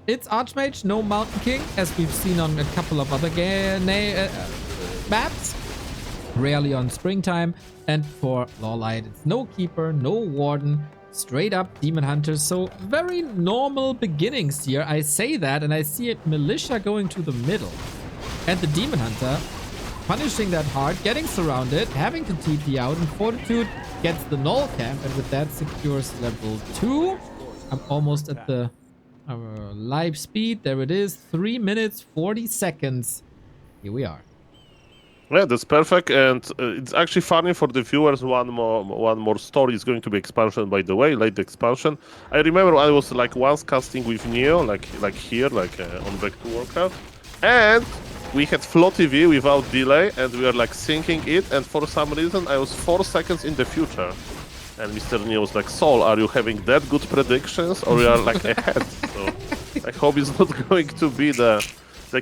It's Archmage, no Mountain King, as we've seen on a couple of other maps. Rarely on Springtime. And for LawLiet, it's no Keeper, no Warden, straight up Demon Hunter. So very normal beginnings here. I say that, and I see it Militia going to the middle. And the Demon Hunter punishing that hard, getting surrounded, having to TP out, and Fortitude gets the null camp, and with that secures level 2. I'm almost at the live speed. There it is. 3 minutes, 40 seconds. Here we are. Yeah, that's perfect, and it's actually funny for the viewers. One more story is going to be expansion, by the way, late expansion. I remember I was like once casting with Neo, like here, on Back to Warcraft, and we had Flow TV without delay, and we were like syncing it, and for some reason I was 4 seconds in the future, and Mr. Neo was like, "Sol, are you having that good predictions, or you are like ahead?" So I hope it's not going to be the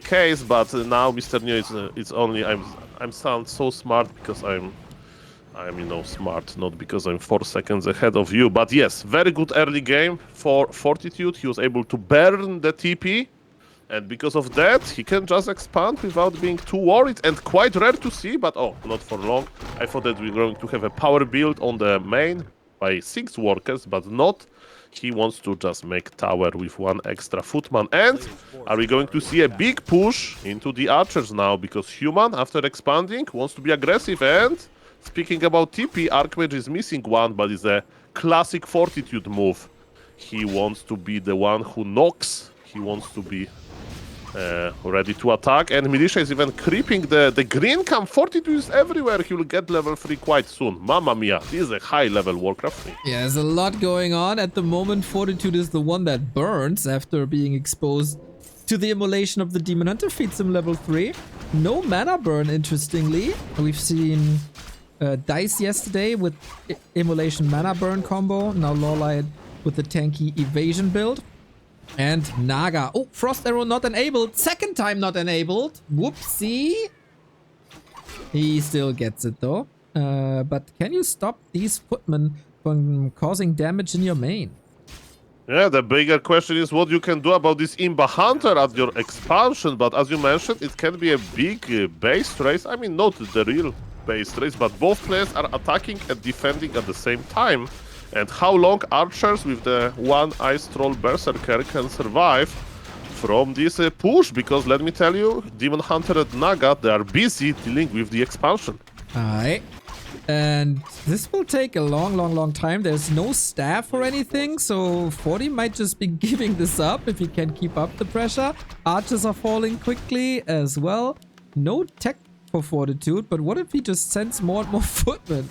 case, but now Mr. Neo is only I'm sound so smart because I'm smart, not because I'm 4 seconds ahead of you. But yes, very good early game for Fortitude. He was able to burn the TP, and because of that, he can just expand without being too worried, and quite rare to see, but oh, not for long. I thought that we were going to have a power build on the main by 6 workers, but not. He wants to just make tower with 1 extra footman. And are we going to see a big push into the archers now? Because Human, after expanding, wants to be aggressive. And speaking about TP, Archmage is missing 1, but it's a classic Fortitude move. He wants to be the one who knocks. He wants to be ready to attack. And Militia is even creeping the green camp. Fortitude is everywhere. He will get level 3 quite soon. Mamma mia, this is a high level Warcraft 3. Yeah, there's a lot going on. At the moment, Fortitude is the one that burns after being exposed to the immolation of the Demon Hunter. Feeds him level 3. No mana burn, interestingly. We've seen Dice yesterday with immolation mana burn combo. Now LawLiet with the tanky evasion build. And Naga. Oh, Frost Arrow not enabled. Second time not enabled. Whoopsie. He still gets it though. But can you stop these footmen from causing damage in your main? Yeah, the bigger question is what you can do about this Imba Hunter at your expansion. But as you mentioned, it can be a big base race. I mean, not the real base race, but both players are attacking and defending at the same time. And how long archers with the 1 Ice Troll Berserker can survive from this push? Because let me tell you, Demon Hunter and Naga, they are busy dealing with the expansion. Alright. And this will take a long time. There's no staff or anything, so 40 might just be giving this up if he can keep up the pressure. Archers are falling quickly as well. No tech for Fortitude, but what if he just sends more and more footmen?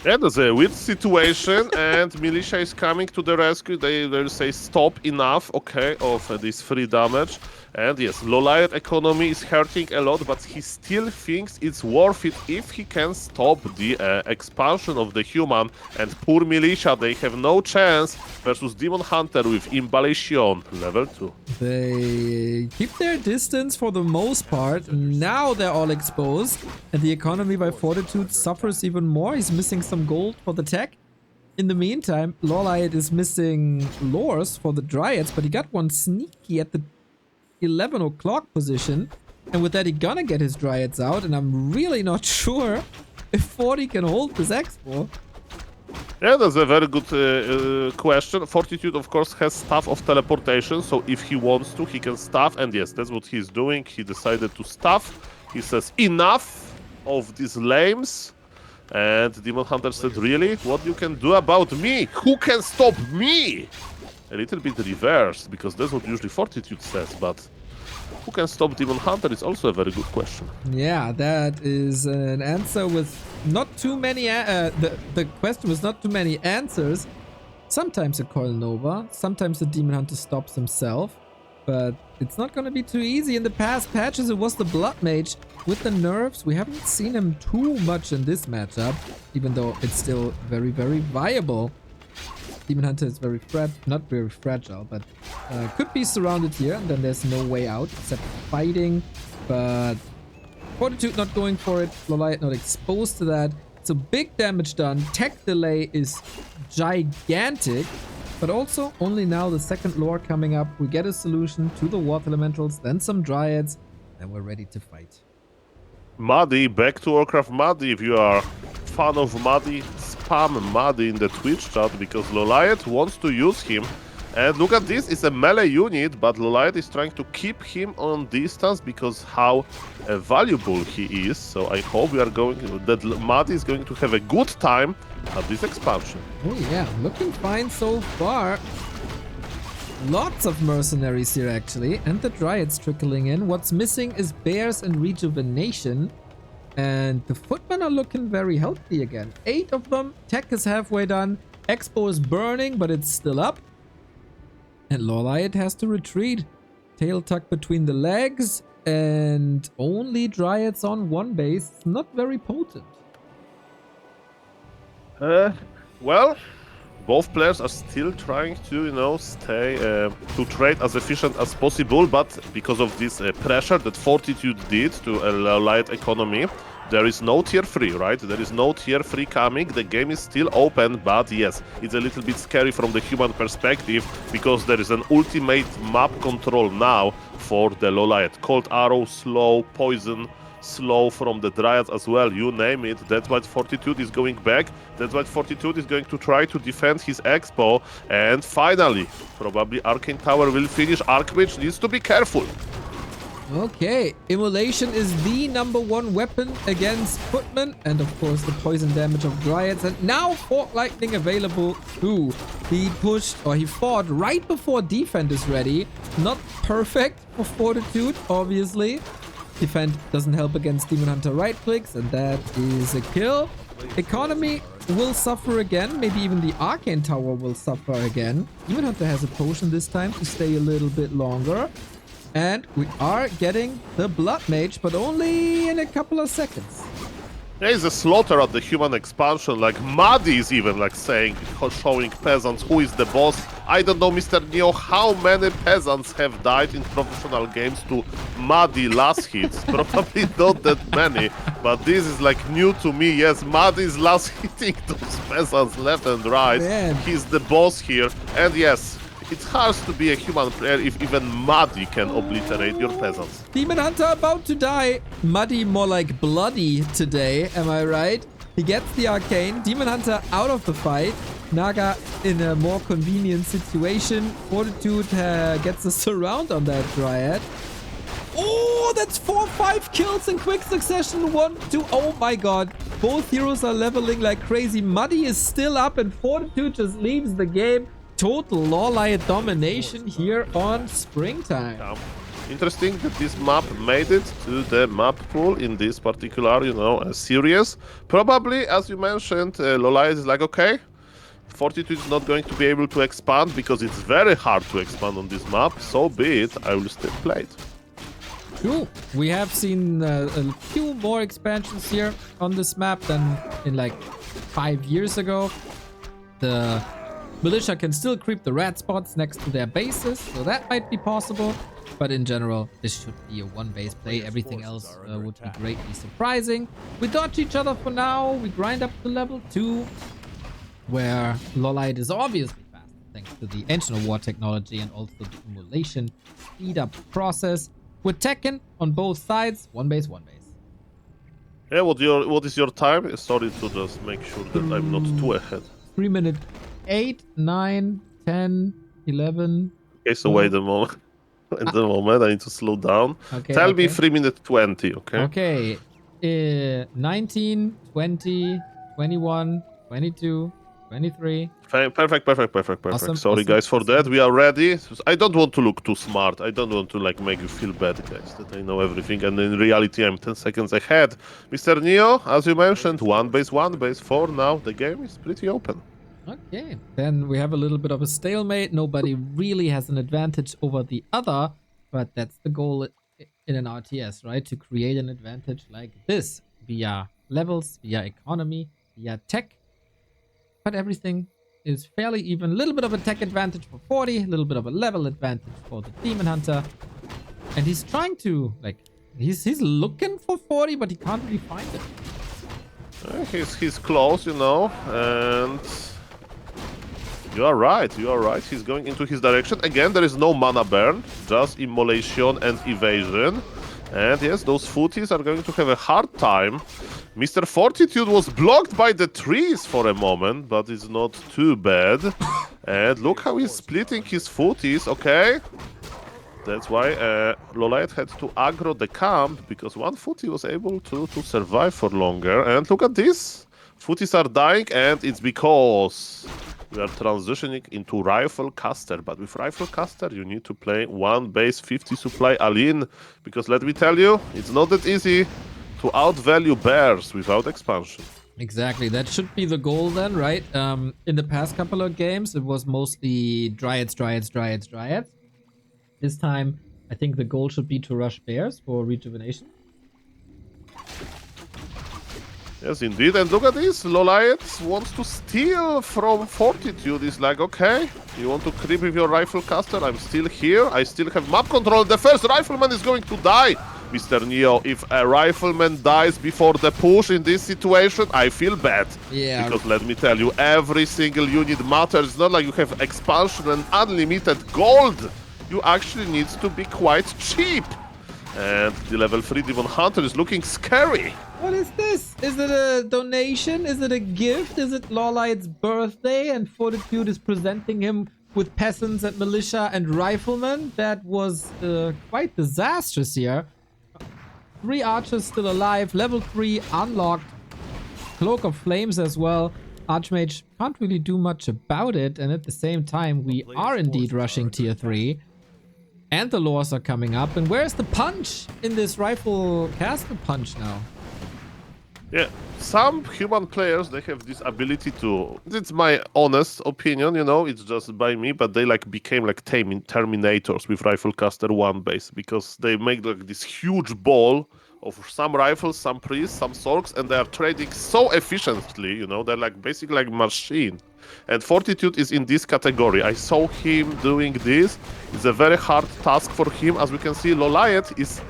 Yeah, that's a weird situation, and Militia is coming to the rescue. They say stop, enough, okay, of this free damage. And yes, LawLiet economy is hurting a lot, but he still thinks it's worth it if he can stop the expansion of the Human. And poor Militia, they have no chance versus Demon Hunter with Imbalacion, level 2. They keep their distance for the most part. Now they're all exposed, and the economy by Fortitude suffers even more. He's missing some gold for the tech. In the meantime, LawLiet is missing lores for the Dryads, but he got one sneaky at the 11 o'clock position, and with that, he's gonna get his Dryads out, and I'm really not sure if 40 can hold this expo. Yeah, that's a very good question. Fortitude, of course, has staff of teleportation, so if he wants to, he can staff, and yes, that's what he's doing. He decided to staff. He says, enough of these lames. And Demon Hunter said, really? What you can do about me? Who can stop me? A little bit reversed, because that's what usually Fortitude says, but who can stop Demon Hunter is also a very good question. Yeah, that is an answer with not too many... the question was not too many answers. Sometimes a Coil Nova, sometimes the Demon Hunter stops himself, but it's not going to be too easy. In the past patches, it was the Blood Mage. With the nerfs, we haven't seen him too much in this matchup, even though it's still very, very viable. Demon Hunter is not very fragile, but could be surrounded here, and then there's no way out except fighting. But Fortitude not going for it, LawLiet not exposed to that. So big damage done. Tech delay is gigantic. but also only now the second lore coming up, we get a solution to the water elementals, then some dryads, then we're ready to fight. Muddy, back to Warcraft Muddy. If you are fan of Muddy, spam Muddy in the Twitch chat because LawLiet wants to use him. And look at this, it's a melee unit, but LawLiet is trying to keep him on distance because how valuable he is. So I hope that Muddy is going to have a good time at this expansion. Oh yeah, looking fine so far. Lots of mercenaries here actually, and the dryads trickling in. What's missing is bears and rejuvenation, and the footmen are looking very healthy again. 8 of them, tech is halfway done, expo is burning but it's still up, and LawLiet has to retreat. Tail tucked between the legs, and only dryads on one base. Not very potent. Well, both players are still trying to, stay to trade as efficient as possible, but because of this pressure that Fortitude did to a LawLiet economy, there is no tier 3, right? There is no tier 3 coming. The game is still open, but yes, it's a little bit scary from the human perspective because there is an ultimate map control now for the LawLiet. Cold Arrow, slow, poison, slow from the dryads as well, you name it. That's why Fortitude is going back. That's why Fortitude is going to try to defend his expo. And finally, probably Arcane Tower will finish. Archmage needs to be careful. Okay, Immolation is the #1 weapon against footmen, and of course the poison damage of dryads, and now Fork Lightning available too. He fought right before Defend is ready. Not perfect for Fortitude, obviously. Defend doesn't help against Demon Hunter right clicks, and that is a kill. Economy will suffer again. Maybe even the Arcane Tower will suffer again. Demon Hunter has a potion this time to stay a little bit longer. And we are getting the Blood Mage, but only in a couple of seconds. There is a slaughter at the human expansion, like Muddy is even showing peasants who is the boss. I don't know, Mr. Neo, how many peasants have died in professional games to Muddy last hits? Probably not that many, but this is new to me. Yes, Muddy is last hitting those peasants left and right. Man. He's the boss here, and yes, it's hard to be a human player if even Muddy can obliterate your peasants. Demon Hunter about to die. Muddy more like bloody today, am I right? He gets the Arcane. Demon Hunter out of the fight. Naga in a more convenient situation. Fortitude gets a surround on that Dryad. Oh, that's 4 or 5 kills in quick succession. 1, 2. Oh my god. Both heroes are leveling like crazy. Muddy is still up and Fortitude just leaves the game. Total LawLiet domination here on Springtime. Yeah. Interesting that this map made it to the map pool in this particular, series. Probably, as you mentioned, LawLiet is okay, Fortitude is not going to be able to expand because it's very hard to expand on this map. So be it, I will still play it. True. We have seen a few more expansions here on this map than in 5 years ago. The militia can still creep the rat spots next to their bases, so that might be possible. But in general, this should be a one-base play. Everything else would be greatly surprising. We dodge each other for now. We grind up to level 2, where LawLiet is obviously faster thanks to the Ancient of War technology and also the Immolation speed-up process. We're Tekken on both sides. One base, one base. Yeah, what is your time? Sorry to just make sure that I'm not too ahead. 3 minutes. 8, 9, 10, 11. Okay, so wait a moment. At the moment, I need to slow down. Okay, Tell me 3 minutes 20, okay? Okay. 19, 20, 21, 22, 23. Perfect. Awesome, Sorry, guys, for that. We are ready. I don't want to look too smart. I don't want to make you feel bad, guys, that I know everything. And in reality, I'm 10 seconds ahead. Mr. Neo, as you mentioned, one base for now. The game is pretty open. Okay, then we have a little bit of a stalemate. Nobody really has an advantage over the other, but that's the goal in an RTS, right? To create an advantage like this via levels, via economy, via tech. But everything is fairly even. A little bit of a tech advantage for 40, a little bit of a level advantage for the Demon Hunter. And he's trying to, he's looking for 40, but he can't really find it. He's close, and You are right, you are right. He's going into his direction. Again, there is no mana burn, just immolation and evasion. And yes, those footies are going to have a hard time. Mr. Fortitude was blocked by the trees for a moment, but it's not too bad. And look how he's splitting his footies, okay? That's why LawLiet had to aggro the camp, because one footie was able to survive for longer. And look at this. Footies are dying, and it's because we are transitioning into Rifle Caster. But with Rifle Caster, you need to play one base 50 supply all-in, because let me tell you, it's not that easy to outvalue bears without expansion. Exactly, that should be the goal then, right? In the past couple of games, it was mostly Dryads. This time, I think the goal should be to rush bears for rejuvenation. Yes, indeed. And look at this. LawLiet wants to steal from Fortitude. He's like, okay, you want to creep with your Rifle Caster? I'm still here. I still have map control. The first rifleman is going to die. Mr. Neo, if a rifleman dies before the push in this situation, I feel bad. Yeah. Because let me tell you, every single unit matters. It's not like you have expansion and unlimited gold. You actually need to be quite cheap. And the level 3 Demon Hunter is looking scary. What is this? Is it a donation? Is it a gift? Is it LawLiet's birthday and Fortitude is presenting him with peasants and militia and riflemen? That was quite disastrous here. 3 archers still alive. Level 3 unlocked. Cloak of Flames as well. Archmage can't really do much about it. And at the same time, we are indeed rushing tier 3. And the laws are coming up. And where's the punch in this Rifle Caster punch now? Yeah, some human players, they have this ability to... It's my honest opinion, you know, it's just by me, but they like became like Terminators with Rifle Caster 1 base, because they make like this huge ball of some rifles, some priests, some sorks, and they are trading so efficiently, you know, they're like basically like machine. And Fortitude is in this category. I saw him doing this. It's a very hard task for him. As we can see, LawLiet is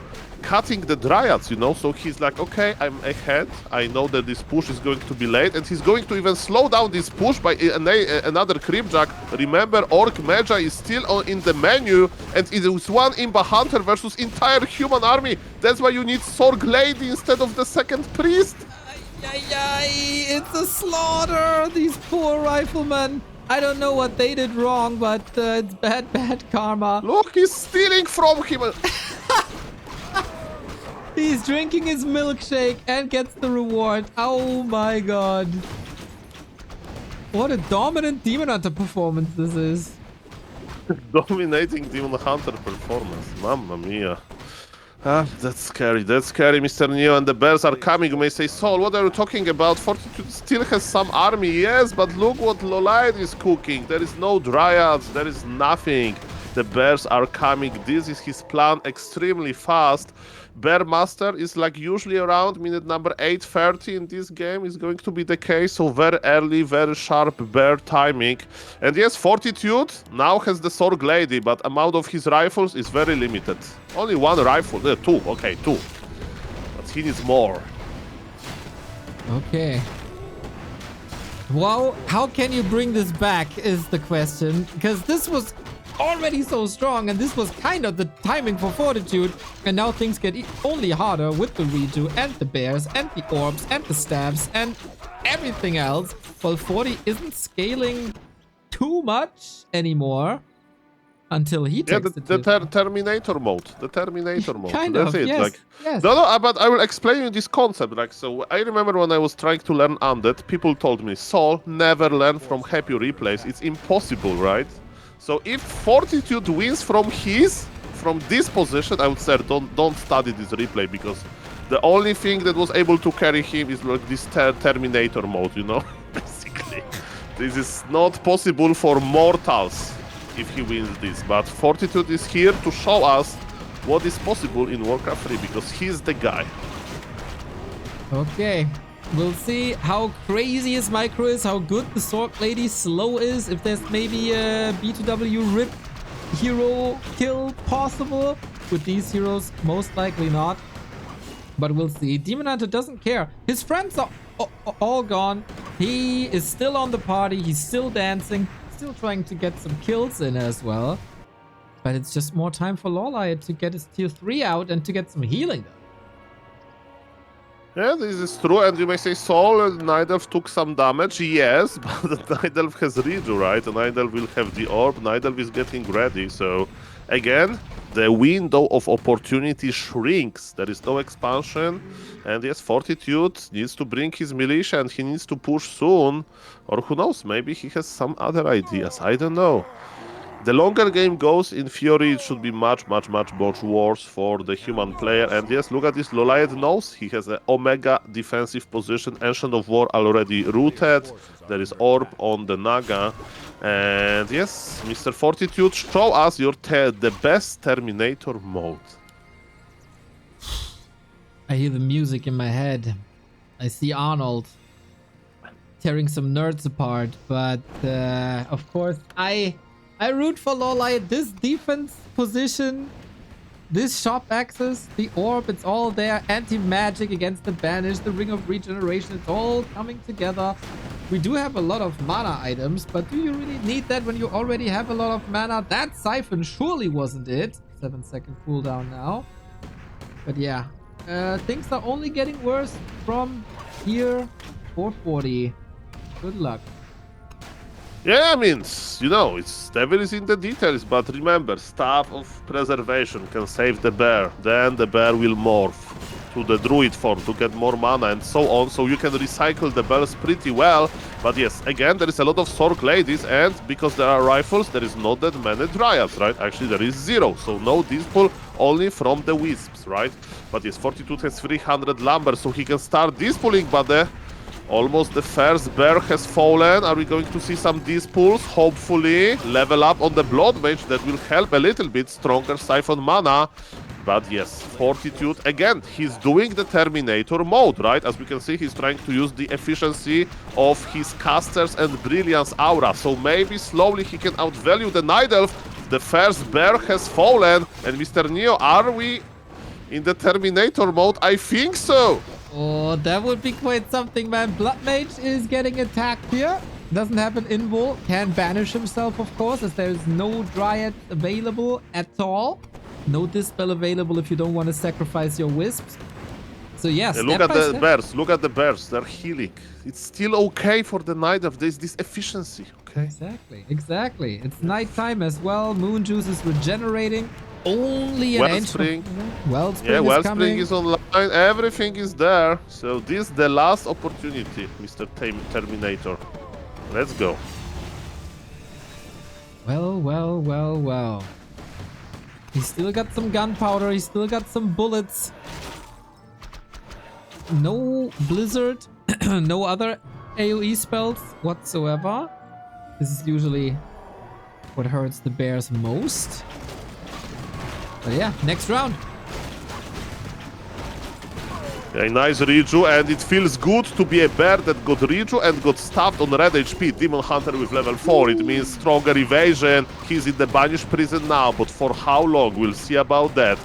cutting the Dryads, you know, so he's like, okay, I'm ahead. I know that this push is going to be late, and he's going to even slow down this push by another Creepjack. Remember, Orc Magi is still in the menu, and it is one Imba Hunter versus entire human army. That's why you need Sorg Lady instead of the second priest. It's a slaughter! These poor riflemen. I don't know what they did wrong, but it's bad karma. Look, he's stealing from him. He's drinking his milkshake and gets the reward. Oh my god. What a dominant Demon Hunter performance this is. Dominating Demon Hunter performance. Mamma mia. That's scary, Mr. Neo, and the bears are coming. You may say, Sol, what are you talking about? Fortitude still has some army, yes, but look what LawLiet is cooking. There is no Dryads, there is nothing. The bears are coming. This is his plan extremely fast. Bear Master is like usually around minute number 8:30 in this game is going to be the case. So very early, very sharp bear timing. And yes, Fortitude now has the Sorg Lady, but amount of his rifles is very limited. Only one rifle, two, okay, two. But he needs more. Okay. Well, how can you bring this back is the question. Because this was already so strong, and this was kind of the timing for Fortitude, and now things get only harder with the redo and the bears and the orbs and the staves and everything else. Well, 40 isn't scaling too much anymore until he takes the Terminator mode. The Terminator mode. That's it. Yes, like, yes. No, but I will explain you this concept. Like, so I remember when I was trying to learn Undead, people told me, Sol, never learn from happy replays. It's impossible, right? So if Fortitude wins from this position, I would say don't study this replay, because the only thing that was able to carry him is like this Terminator mode, you know? Basically. This is not possible for mortals if he wins this, but Fortitude is here to show us what is possible in Warcraft 3, because he's the guy. Okay. We'll see how crazy his micro is, how good the Sorg Lady slow is, if there's maybe a B2W rip hero kill possible. With these heroes, most likely not. But we'll see. Demon Hunter doesn't care. His friends are all gone. He is still on the party. He's still dancing. still trying to get some kills in as well. But it's just more time for LawLiet to get his tier 3 out and to get some healing done. Yeah, this is true, and you may say Soul and Nidelf took some damage, yes, but Nidelf has Reju, right? And Nidelf will have the orb, Nidelf is getting ready, so again, the window of opportunity shrinks, there is no expansion, and yes, Fortitude needs to bring his militia and he needs to push soon, or who knows, maybe he has some other ideas, I don't know. The longer game goes, in theory, it should be much worse for the human player. And yes, look at this, LawLiet knows he has an Omega defensive position, Ancient of War already rooted, there is Orb on the Naga. And yes, Mr. Fortitude, show us your the best Terminator mode. I hear the music in my head. I see Arnold tearing some nerds apart, but of course I root for LawLiet. This defense position, this shop access, the orb, it's all there. Anti-magic against the banish, the ring of regeneration, it's all coming together. We do have a lot of mana items, but do you really need that when you already have a lot of mana? That siphon surely wasn't it. 7-second cooldown now. But yeah, things are only getting worse from here. 440. Good luck. Yeah, I mean, you know, it's devil is in the details, but remember, Staff of Preservation can save the bear, then the bear will morph to the druid form to get more mana and so on, so you can recycle the bells pretty well. But yes, again, there is a lot of Sork ladies, and because there are rifles, there is not that many dryads, right? Actually, there is 0, so no dispull, only from the wisps, right? But yes, Fortitude has 300 lumber, so he can start dispulling, but almost the first bear has fallen. Are we going to see some dispulls? Hopefully, level up on the Blood Mage, that will help a little bit, stronger Siphon mana. But yes, Fortitude, again, he's doing the Terminator mode, right? As we can see, he's trying to use the efficiency of his casters and Brilliance aura. So maybe slowly he can outvalue the Night Elf. The first bear has fallen. And Mr. Neo, are we in the Terminator mode? I think so. Oh, that would be quite something, man. Blood Mage is getting attacked here. Doesn't have an invul. Can banish himself, of course, as there is no Dryad available at all. No Dispel available if you don't want to sacrifice your Wisps. So yes, look at the bears. Look at the bears. They're healing. It's still okay for the Night of this efficiency, okay? Exactly, exactly. It's nighttime as well. Moon Juice is regenerating. Only an Wellspring. Wellspring yeah, is Wellspring coming. is online. Everything is there. So this is the last opportunity, Mr. Terminator. Let's go. Well, well, well, well. He's still got some gunpowder. He's still got some bullets. No Blizzard. No other AoE spells whatsoever. This is usually what hurts the bears most. But yeah, next round. A nice Reju, and it feels good to be a bear that got Reju and got stuffed on red HP. Demon Hunter with level 4, it means stronger evasion. He's in the banished prison now, but for how long? We'll see about that.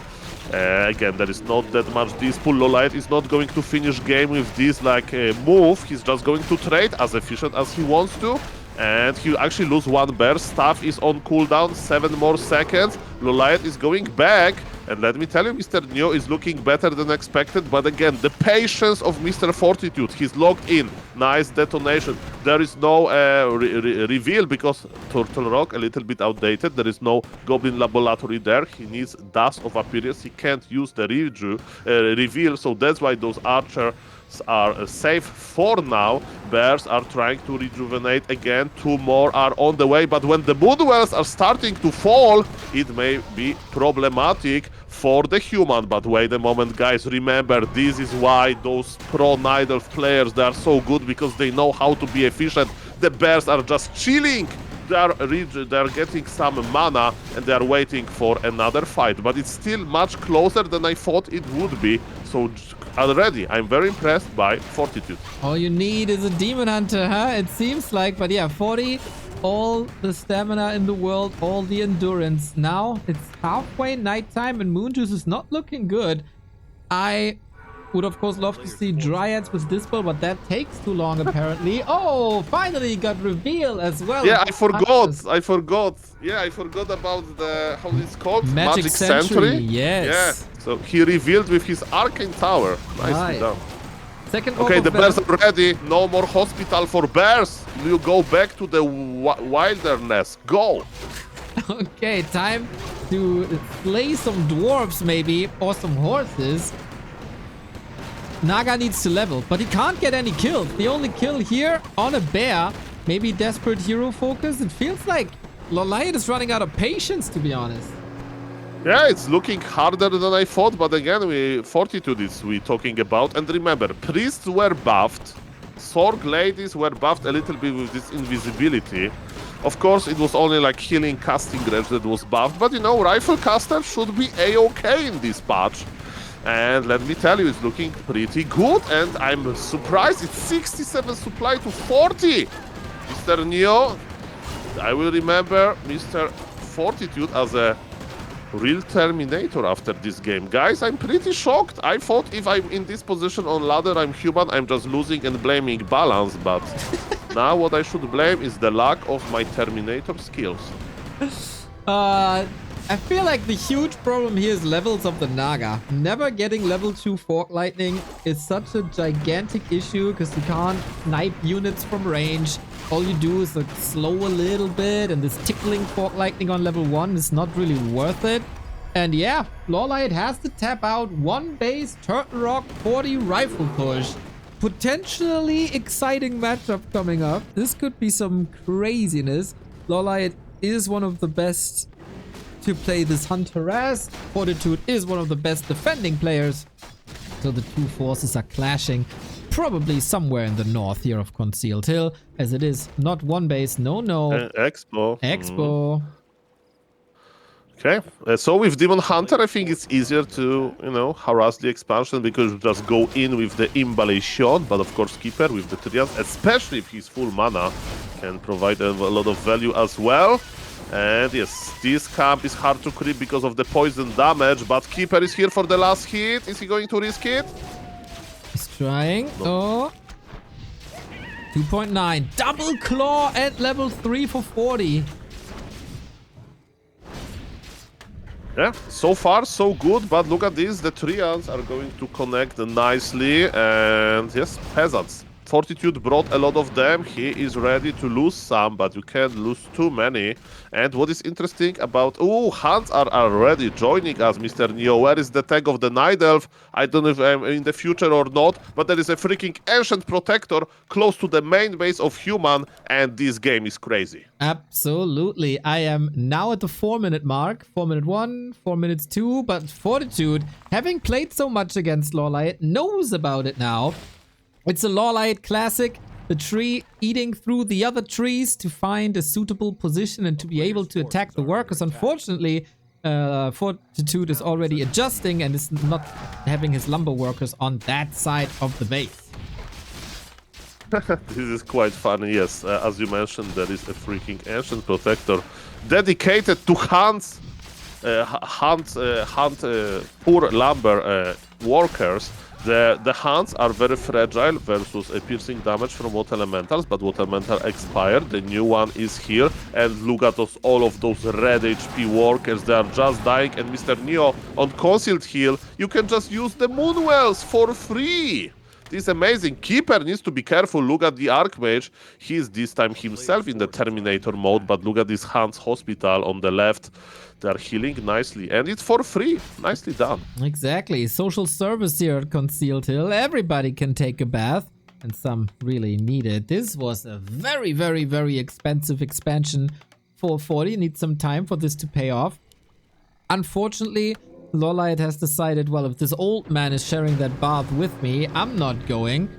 Again, there is not that much dispull. LawLiet is not going to finish game with this like move. He's just going to trade as efficient as he wants to. And he actually lose one bear. Staff is on cooldown, 7 more seconds. LawLiet is going back. And let me tell you, Mr. Neo is looking better than expected. But again, the patience of Mr. Fortitude. He's locked in. Nice detonation. There is no reveal because Turtle Rock, a little bit outdated. There is no Goblin Laboratory there. He needs Dust of Appearance. He can't use the reveal. So that's why those archers are safe for now. Bears are trying to rejuvenate again. 2 more are on the way, but when the Moonwells are starting to fall, it may be problematic for the human. But wait a moment, guys, remember, this is why those pro Night Elf players, they are so good, because they know how to be efficient. The bears are just chilling. They are getting some mana and they are waiting for another fight, but it's still much closer than I thought it would be. So already I'm very impressed by Fortitude. All you need is a Demon Hunter, huh? It seems like, but yeah, 40, all the stamina in the world, all the endurance. Now it's halfway nighttime and Moon Juice is not looking good. I Would of course love to see Dryads with Dispel, but that takes too long apparently. Oh, finally got reveal as well. Yeah, I forgot. Yeah, I forgot about the, how it's called? Magic Sentry. Yes. Yeah, so he revealed with his Arcane Tower. Nicely done. Second okay, the bears are ready. No more hospital for bears. You go back to the wilderness. Go. Okay, time to slay some dwarves maybe, or some horses. Naga needs to level, but he can't get any kills. The only kill here on a bear, maybe desperate hero focus. It feels like LawLiet is running out of patience, to be honest. Yeah, it's looking harder than I thought, but again, Fortitude is we talking about. And remember, priests were buffed, Sorg ladies were buffed a little bit with this invisibility. Of course, it was only like healing casting range that was buffed, but you know, rifle caster should be a-okay in this patch. And let me tell you, it's looking pretty good, and I'm surprised it's 67 supply to 40. Mr. Neo, I will remember Mr. Fortitude as a real Terminator after this game. Guys, I'm pretty shocked. I thought if I'm in this position on ladder, I'm human, I'm just losing and blaming balance, but now what I should blame is the lack of my Terminator skills. I feel like the huge problem here is levels of the Naga. Never getting level 2 Fork Lightning is such a gigantic issue because you can't snipe units from range. All you do is like slow a little bit, and this tickling Fork Lightning on level 1 is not really worth it. And yeah, LawLiet has to tap out one base Turtle Rock 40 rifle push. Potentially exciting matchup coming up. This could be some craziness. LawLiet is one of the best to play this Hunter as. Fortitude is one of the best defending players. So the two forces are clashing probably somewhere in the north here of Concealed Hill, as it is not one base, no. Expo. Okay, so with Demon Hunter, I think it's easier to, you know, harass the expansion because you just go in with the Imballation, but of course Keeper with the Trias, especially if he's full mana, can provide a lot of value as well. And yes, this camp is hard to creep because of the poison damage, but Keeper is here for the last hit. Is he going to risk it? He's trying. No. Oh. 2.9. Double Claw at level 3 for 40. Yeah, so far so good, but look at this. The Trians are going to connect nicely, and yes, Peasants. Fortitude brought a lot of them. He is ready to lose some, but you can't lose too many. And what is interesting about... Oh, Hunts are already joining us, Mr. Neo. Where is the tag of the Night Elf? I don't know if I'm in the future or not, but there is a freaking Ancient Protector close to the main base of Human, and this game is crazy. Absolutely. I am now at the 4-minute mark. 4-minute 1, 4 minutes 2, but Fortitude, having played so much against LawLiet, knows about it now. It's a LawLiet classic, the tree eating through the other trees to find a suitable position and to be able to attack the workers. Unfortunately, Fortitude is already adjusting and is not having his lumber workers on that side of the base. This is quite funny, yes. As you mentioned, there is a freaking Ancient Protector dedicated to hunt poor lumber workers. The hunts are very fragile versus a piercing damage from Water Elementals, but Water Elemental expired. The new one is here, and look at those, all of those red HP workers. They are just dying, and Mr. Neo on Concealed Hill, you can just use the Moonwells for free. This is amazing. Keeper needs to be careful. Look at the Archmage. He is this time himself in the Terminator mode, but look at this Hans Hospital on the left. They are healing nicely, and it's for free. Nicely done. Exactly. Social service here at Concealed Hill. Everybody can take a bath, and some really need it. This was a very, very, very expensive expansion for 40. Need some time for this to pay off. Unfortunately, LawLiet has decided, well, if this old man is sharing that bath with me, I'm not going.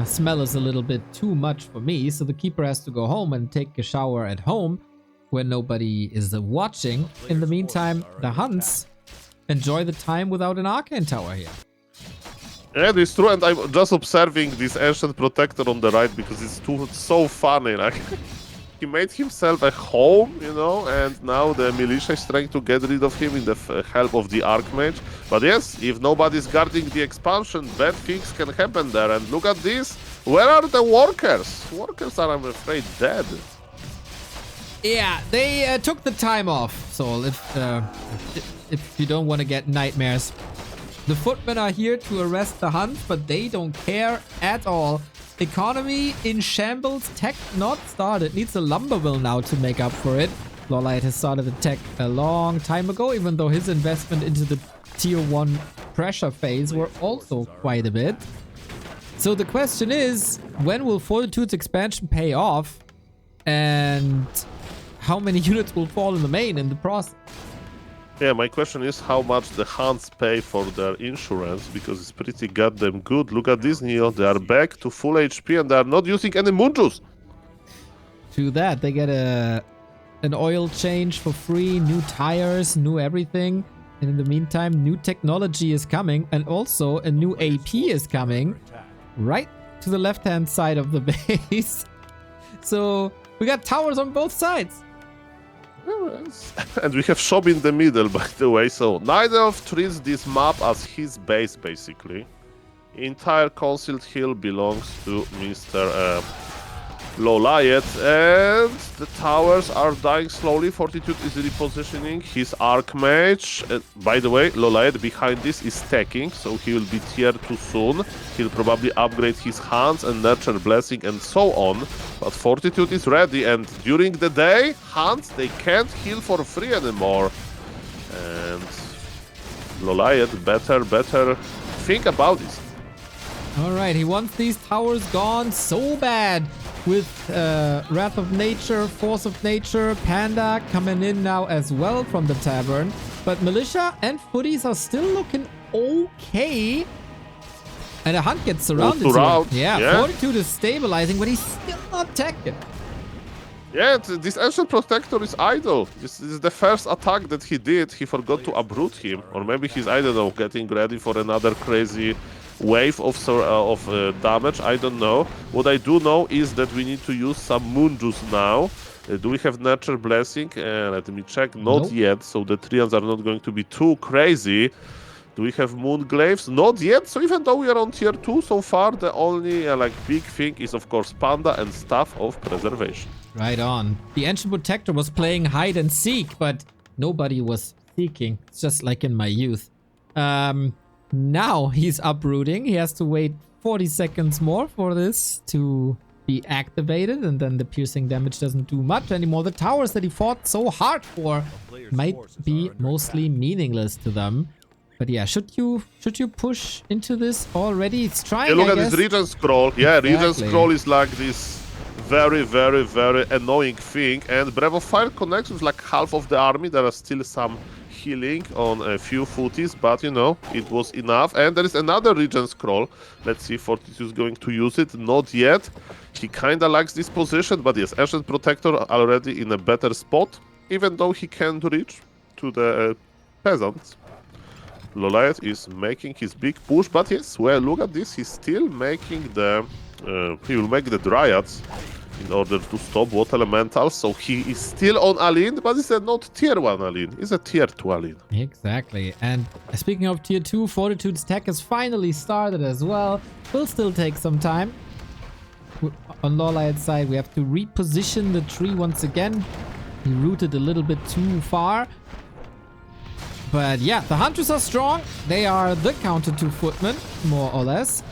Smell is a little bit too much for me, so the Keeper has to go home and take a shower at home where nobody is watching. In the meantime, the Hunts enjoy the time without an Arcane Tower here. Yeah, it's true, and I'm just observing this Ancient Protector on the right because it's so funny. Like, he made himself a home, you know, and now the militia is trying to get rid of him in the help of the Archmage. But yes, if nobody's guarding the expansion, bad things can happen there. And look at this. Where are the workers? Workers are, I'm afraid, dead. Yeah, they took the time off, Sol, if you don't want to get nightmares. The footmen are here to arrest the Huns, but they don't care at all. Economy in shambles, tech not started. Needs a lumber mill now to make up for it. LawLiet has started the tech a long time ago, even though his investment into the tier 1 pressure phase were also quite a bit. So the question is, when will Fortitude's expansion pay off? And how many units will fall in the main in the process? Yeah, my question is how much the Huns pay for their insurance, because it's pretty goddamn good. Look at this, Neo. They are back to full HP and they are not using any moon juice. To that, they get an oil change for free, new tires, new everything. And in the meantime, new technology is coming, and also a new AP is coming right to the left-hand side of the base. So we got towers on both sides. And we have shop in the middle, by the way, so neither of treats this map as his base, basically. Entire Concealed Hill belongs to Mr. LawLiet, and the towers are dying slowly. Fortitude is repositioning his Archmage. By the way, LawLiet behind this is stacking, so he will be tier 2 soon. He'll probably upgrade his Hands and Nurture Blessing and so on. But Fortitude is ready, and during the day, Hands, they can't heal for free anymore. And LawLiet better think about this. Alright, he wants these towers gone so bad. With Wrath of Nature, Force of Nature, Panda coming in now as well from the tavern. But Militia and Footies are still looking okay. And a Hunt gets surrounded. Yeah, Fortitude is stabilizing, but he's still not taken. Yeah, this Ancient Protector is idle. This is the first attack that he did. He forgot to uproot him. Or maybe he's, I don't know, getting ready for another crazy wave of damage. I don't know. What I do know is that we need to use some Moon Juice now. Do we have Nurture Blessing? Let me check. Not yet. So the Treants are not going to be too crazy. Do we have Moon Glaives? Not yet. So even though we are on tier 2 so far, the only big thing is of course Panda and Staff of Preservation. Right on. The Ancient Protector was playing hide and seek, but nobody was seeking. It's just like in my youth. Now he's uprooting. He has to wait 40 seconds more for this to be activated, and then the piercing damage doesn't do much anymore. The towers that he fought so hard for might be mostly meaningless to them. But yeah, should you push into this already? It's trying. Yeah, look at this Regent Scroll. Yeah, exactly. Regent Scroll is like this very annoying thing, and Breath of Fire connects with like half of the army. There are still some healing on a few footies, but you know, it was enough. And there is another Regent Scroll. Let's see if Fortitude is going to use it. Not yet. He kinda likes this position, but yes, Ancient Protector already in a better spot, even though he can't reach to the peasants. LawLiet is making his big push, but yes, well, look at this. He's still making the he will make the Dryads in order to stop Water Elementals. So he is still on Aline, but it's not tier 1 Aline, it's a tier 2 Aline. Exactly. And speaking of tier 2, Fortitude's tech has finally started as well. Will still take some time. On LawLiet's side, we have to reposition the tree once again. He rooted a little bit too far. But yeah, the Hunters are strong. They are the counter to Footmen, more or less.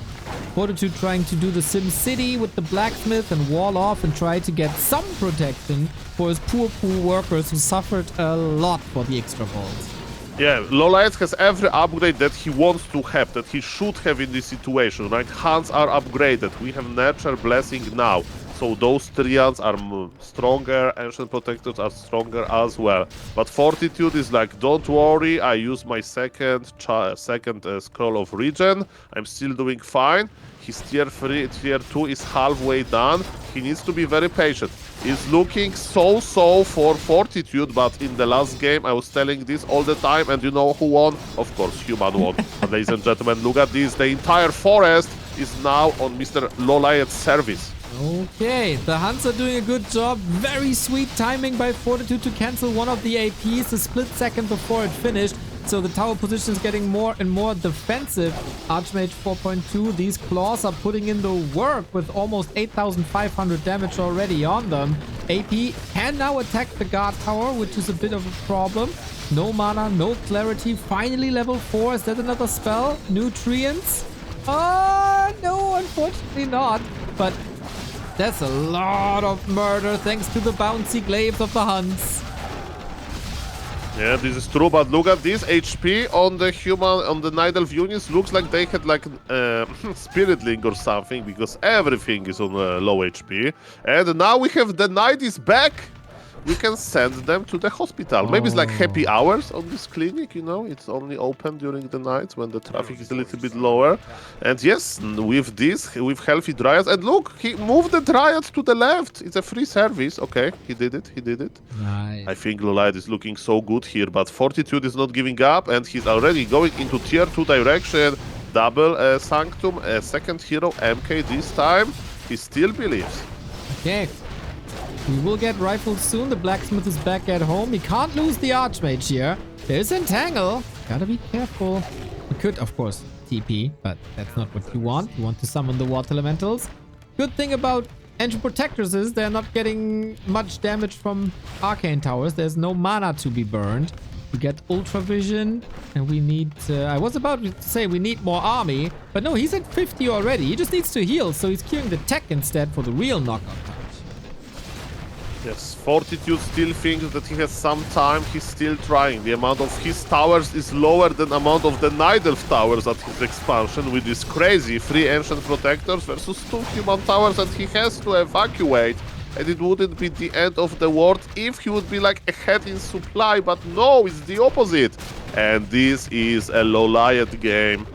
Fortitude trying to do the Sim City with the Blacksmith and wall off and try to get some protection for his poor workers who suffered a lot for the extra balls. Yeah, LawLiet has every upgrade that he wants to have, that he should have in this situation, right? Hands are upgraded. We have Nurture Blessing now. So those Treants are stronger, Ancient Protectors are stronger as well. But Fortitude is like, don't worry, I use my second Scroll of Regen. I'm still doing fine. His tier 2 is halfway done. He needs to be very patient. He's looking so for Fortitude, but in the last game I was telling this all the time, and you know who won? Of course, Human won. But ladies and gentlemen, look at this. The entire forest is now on Mr. LawLiet's service. Okay, the Hunts are doing a good job. Very sweet timing by Fortitude to cancel one of the APs a split second before it finished. So the tower position is getting more and more defensive. Archmage 4.2, these claws are putting in the work with almost 8,500 damage already on them. AP can now attack the guard tower, which is a bit of a problem. No mana, no clarity. Finally level 4. Is that another spell? Nutrients? No, unfortunately not. But that's a lot of murder thanks to the bouncy glaives of the Hunts. Yeah, this is true, but look at this HP on the Night Elf units. Looks like they had like Spirit Link or something, because everything is on low HP. And now we have the Knight is back. We can send them to the hospital. Maybe it's like happy hours on this clinic, you know? It's only open during the night when the traffic is a little bit lower. And yes, with this, with healthy Dryads. And look, he moved the Dryads to the left. It's a free service. Okay, he did it. He did it. Nice. I think LawLiet is looking so good here, but Fortitude is not giving up, and he's already going into tier 2 direction. Double Sanctum, second hero, MK this time. He still believes. Okay. We will get rifled soon. The blacksmith is back at home. He can't lose the Archmage here. There's Entangle. Gotta be careful. We could, of course, TP, but that's not what you want. You want to summon the water elementals. Good thing about Ancient Protectors is they're not getting much damage from Arcane Towers. There's no mana to be burned. We get Ultra Vision, and we need... I was about to say we need more army, but no, he's at 50 already. He just needs to heal, so he's queuing the tech instead for the real knockout touch. Yes, Fortitude still thinks that he has some time. He's still trying. The amount of his towers is lower than the amount of the Night Elf towers at his expansion, with this crazy 3 Ancient Protectors versus 2 human towers, and he has to evacuate. And it wouldn't be the end of the world if he would be like ahead in supply, but no, it's the opposite. And this is a LawLiet game.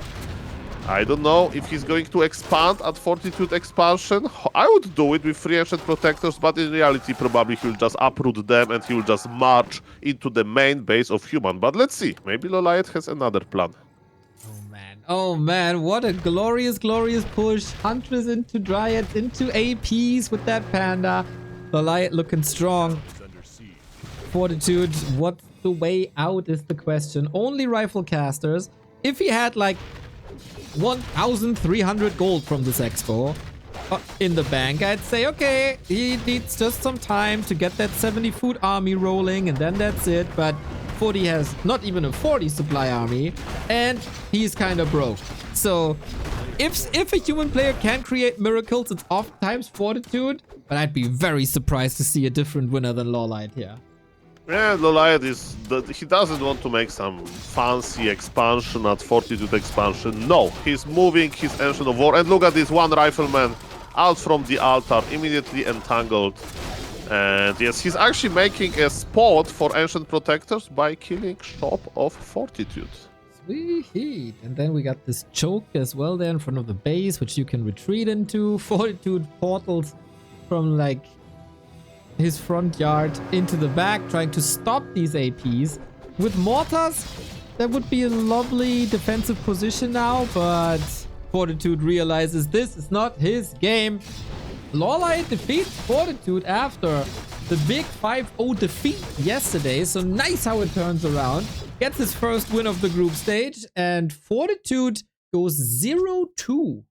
I don't know if he's going to expand at Fortitude expansion. I would do it with 3 Ancient Protectors, but in reality probably he'll just uproot them and he'll just march into the main base of human. But let's see, maybe LawLiet has another plan. Oh man, what a glorious, glorious push. Huntress into Dryads, into APs with that Panda. LawLiet looking strong. Fortitude, what's the way out is the question. Only rifle casters. If he had like 1,300 gold from this expo in the bank, I'd say, okay, he needs just some time to get that 70 food army rolling, and then that's it. But 40 has not even a 40 supply army, and he's kind of broke. So if a human player can create miracles, it's oftentimes Fortitude, but I'd be very surprised to see a different winner than LawLiet here. Yeah, LawLiet is... he doesn't want to make some fancy expansion at Fortitude expansion. No, he's moving his Ancient of War. And look at this one rifleman out from the altar, immediately entangled. And yes, he's actually making a spot for Ancient Protectors by killing Shop of Fortitude. Sweet. And then we got this choke as well there in front of the base, which you can retreat into. Fortitude portals from like his front yard into the back, trying to stop these APs. With mortars, that would be a lovely defensive position now, but Fortitude realizes this is not his game. LawLiet defeats Fortitude after the big 5-0 defeat yesterday, so nice how it turns around. Gets his first win of the group stage, and Fortitude goes 0-2